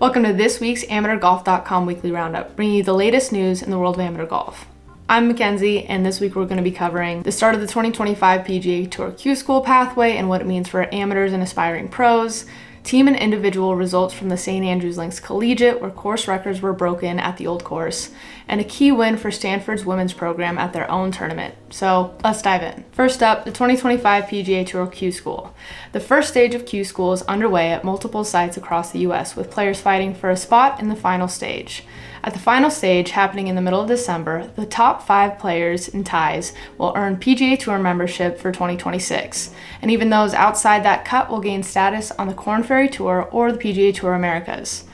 Welcome to this week's AmateurGolf.com Weekly Roundup, bringing you the latest news in the world of amateur golf. I'm Mackenzie, and this week we're going to be covering the start of the 2025 PGA TOUR Q-School pathway and what it means for amateurs and aspiring pros, team and individual results from the St Andrews Links Collegiate, where course records were broken at the old course, and a key win for Stanford's women's program at their own tournament. So let's dive in. First up, the 2025 PGA TOUR Q-School. The first stage of Q-School is underway at multiple sites across the US, with players fighting for a spot in the final stage. At the final stage, happening in the middle of December, the top 5 players in ties will earn PGA Tour membership for 2026, and even those outside that cut will gain status on the Korn Ferry Tour or the PGA Tour Americas.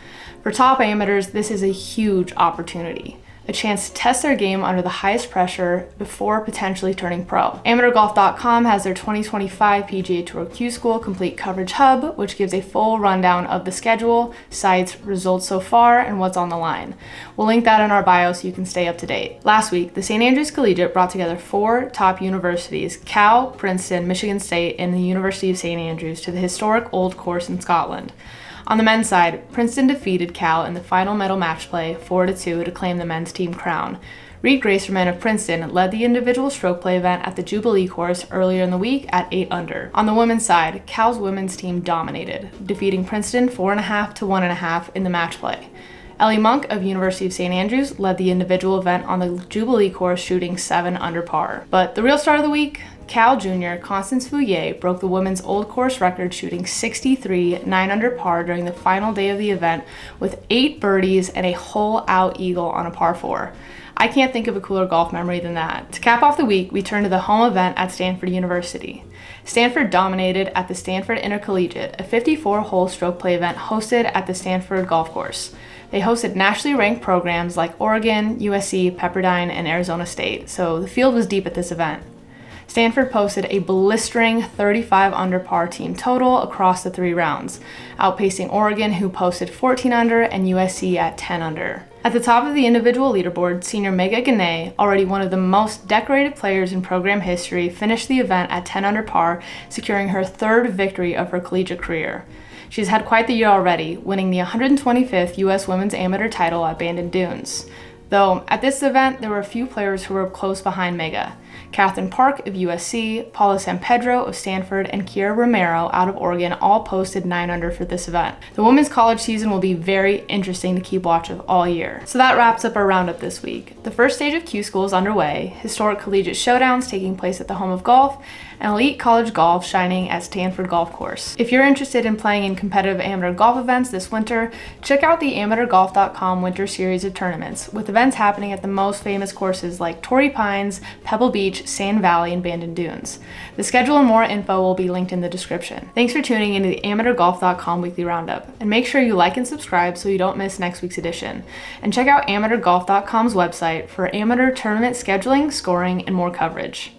For top amateurs, this is a huge opportunity, a chance to test their game under the highest pressure before potentially turning pro. AmateurGolf.com has their 2025 PGA Tour Q-School Complete Coverage Hub, which gives a full rundown of the schedule, sites, results so far, and what's on the line. We'll link that in our bio so you can stay up to date. Last week, the St Andrews Collegiate brought together 4 top universities, Cal, Princeton, Michigan State, and the University of St Andrews, to the historic Old Course in Scotland. On the men's side, Princeton defeated Cal in the final medal match play 4-2 to claim the men's team crown. Reed Gracerman of Princeton led the individual stroke play event at the Jubilee course earlier in the week at 8 under. On the women's side, Cal's women's team dominated, defeating Princeton 4.5 to 1.5 in the match play. Ellie Monk of University of St Andrews led the individual event on the Jubilee course, shooting 7 under par. But the real star of the week, Cal Jr. Constance Fouillet broke the women's old course record, shooting 63 9 under par during the final day of the event with 8 birdies and a hole-out eagle on a par 4. I can't think of a cooler golf memory than that. To cap off the week, we turn to the home event at Stanford University. Stanford dominated at the Stanford Intercollegiate, a 54-hole stroke play event hosted at the Stanford Golf Course. They hosted nationally ranked programs like Oregon, USC, Pepperdine, and Arizona State, so the field was deep at this event. Stanford posted a blistering 35 under par team total across the 3 rounds, outpacing Oregon, who posted 14 under, and USC at 10 under. At the top of the individual leaderboard, senior Megha Ganne, already one of the most decorated players in program history, finished the event at 10 under par, securing her 3rd victory of her collegiate career. She's had quite the year already, winning the 125th U.S. Women's Amateur title at Bandon Dunes. Though, at this event, there were a few players who were close behind Megha. Catherine Park of USC, Paula San Pedro of Stanford, and Kiera Romero out of Oregon all posted 9 under for this event. The women's college season will be very interesting to keep watch of all year. So that wraps up our roundup this week. The first stage of Q-School is underway, historic collegiate showdowns taking place at the home of golf, and elite college golf shining at Stanford Golf Course. If you're interested in playing in competitive amateur golf events this winter, check out the AmateurGolf.com Winter Series of tournaments, with events happening at the most famous courses like Torrey Pines, Pebble Beach, Sand Valley, and Bandon Dunes. The schedule and more info will be linked in the description. Thanks for tuning into the AmateurGolf.com Weekly Roundup, and make sure you like and subscribe so you don't miss next week's edition. And check out AmateurGolf.com's website for amateur tournament scheduling, scoring, and more coverage.